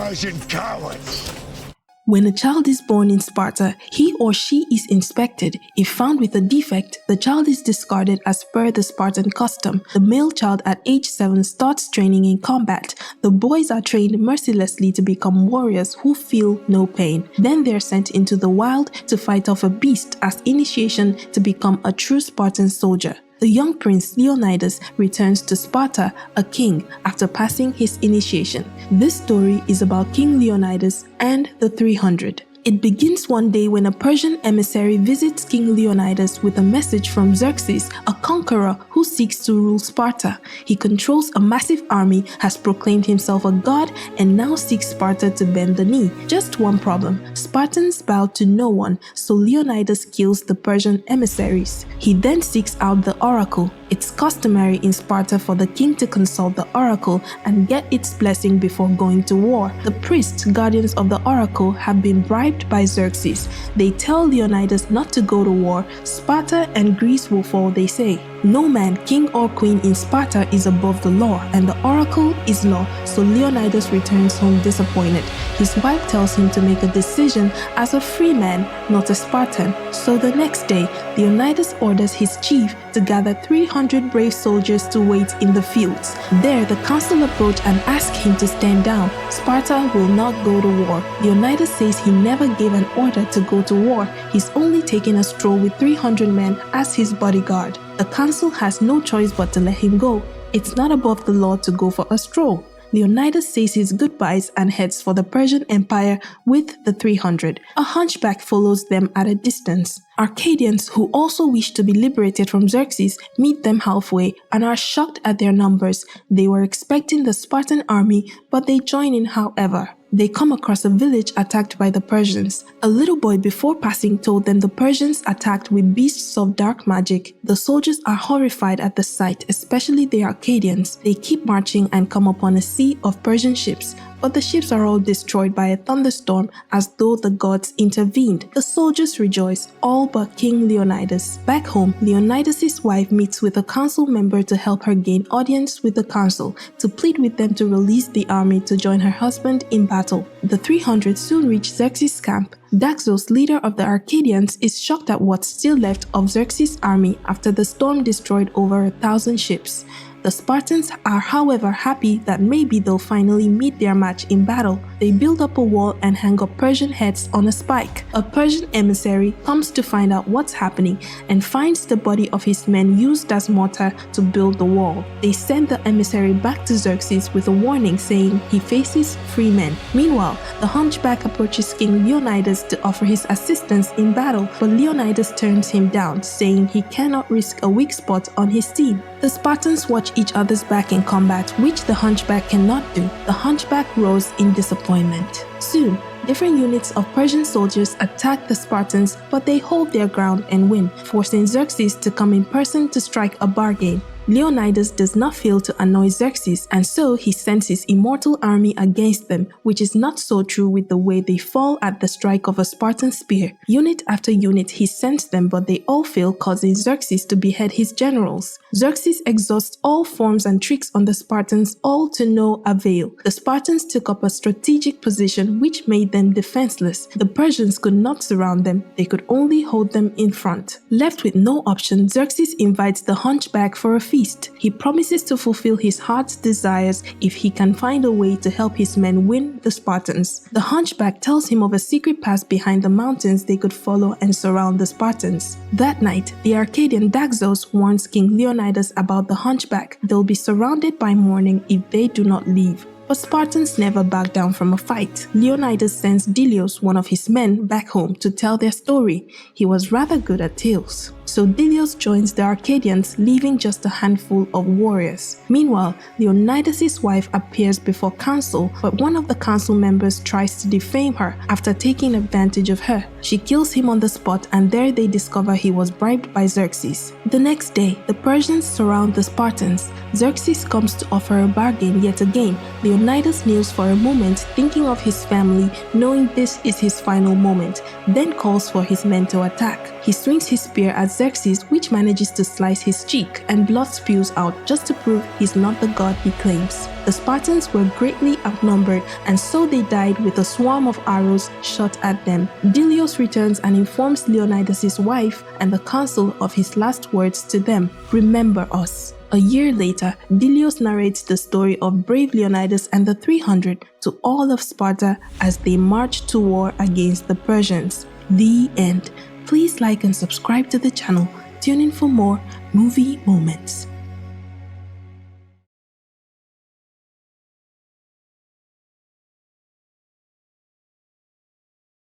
Persian cowards! When a child is born in Sparta, he or she is inspected. If found with a defect, the child is discarded as per the Spartan custom. The male child at age 7 starts training in combat. The boys are trained mercilessly to become warriors who feel no pain. Then they are sent into the wild to fight off a beast as initiation to become a true Spartan soldier. The young prince Leonidas returns to Sparta, a king, after passing his initiation. This story is about King Leonidas and the 300. It begins one day when a Persian emissary visits King Leonidas with a message from Xerxes, a conqueror who seeks to rule Sparta. He controls a massive army, has proclaimed himself a god, and now seeks Sparta to bend the knee. Just one problem: Spartans bow to no one, so Leonidas kills the Persian emissaries. He then seeks out the oracle. It's customary in Sparta for the king to consult the oracle and get its blessing before going to war. The priests, guardians of the oracle, have been bribed by Xerxes. They tell Leonidas not to go to war. Sparta and Greece will fall, they say. No man, king or queen in Sparta, is above the law, and the oracle is law, so Leonidas returns home disappointed. His wife tells him to make a decision as a free man, not a Spartan. So the next day, Leonidas orders his chief to gather 300 brave soldiers to wait in the fields. There, the council approach and ask him to stand down. Sparta will not go to war. Leonidas says he never gave an order to go to war. He's only taken a stroll with 300 men as his bodyguard. The council has no choice but to let him go. It's not above the law to go for a stroll. Leonidas says his goodbyes and heads for the Persian Empire with the 300. A hunchback follows them at a distance. Arcadians, who also wish to be liberated from Xerxes, meet them halfway and are shocked at their numbers. They were expecting the Spartan army, but they join in however. They come across a village attacked by the Persians. A little boy before passing told them the Persians attacked with beasts of dark magic. The soldiers are horrified at the sight, especially the Arcadians. They keep marching and come upon a sea of Persian ships, but the ships are all destroyed by a thunderstorm as though the gods intervened. The soldiers rejoice, all but King Leonidas. Back home, Leonidas' wife meets with a council member to help her gain audience with the council, to plead with them to release the army to join her husband in battle. The 300 soon reach Xerxes' camp. Daxos, leader of the Arcadians, is shocked at what's still left of Xerxes' army after the storm destroyed over 1,000 ships. The Spartans are, however, happy that maybe they'll finally meet their match in battle. They build up a wall and hang up Persian heads on a spike. A Persian emissary comes to find out what's happening and finds the body of his men used as mortar to build the wall. They send the emissary back to Xerxes with a warning saying he faces free men. Meanwhile, the hunchback approaches King Leonidas to offer his assistance in battle, but Leonidas turns him down, saying he cannot risk a weak spot on his team. The Spartans watch each other's back in combat, which the hunchback cannot do. The hunchback roars in disappointment. Soon, different units of Persian soldiers attack the Spartans, but they hold their ground and win, forcing Xerxes to come in person to strike a bargain. Leonidas does not fail to annoy Xerxes, and so he sends his immortal army against them, which is not so true with the way they fall at the strike of a Spartan spear. Unit after unit he sends them, but they all fail, causing Xerxes to behead his generals. Xerxes exhausts all forms and tricks on the Spartans, all to no avail. The Spartans took up a strategic position which made them defenseless. The Persians could not surround them, they could only hold them in front. Left with no option, Xerxes invites the hunchback for a feast. He promises to fulfill his heart's desires if he can find a way to help his men win the Spartans. The hunchback tells him of a secret pass behind the mountains they could follow and surround the Spartans. That night, the Arcadian Daxos warns King Leonidas about the hunchback. They'll be surrounded by morning if they do not leave. But Spartans never back down from a fight. Leonidas sends Delios, one of his men, back home to tell their story. He was rather good at tales. So Delios joins the Arcadians, leaving just a handful of warriors. Meanwhile, Leonidas' wife appears before council, but one of the council members tries to defame her after taking advantage of her. She kills him on the spot, and there they discover he was bribed by Xerxes. The next day, the Persians surround the Spartans. Xerxes comes to offer a bargain yet again. Leonidas kneels for a moment, thinking of his family, knowing this is his final moment, then calls for his men to attack. He swings his spear at Xerxes, which manages to slice his cheek, and blood spews out just to prove he's not the god he claims. The Spartans were greatly outnumbered, and so they died with a swarm of arrows shot at them. Delios returns and informs Leonidas' wife and the council of his last words to them: "Remember us." A year later, Delios narrates the story of brave Leonidas and the 300 to all of Sparta as they march to war against the Persians. The end. Please like and subscribe to the channel. Tune in for more movie moments.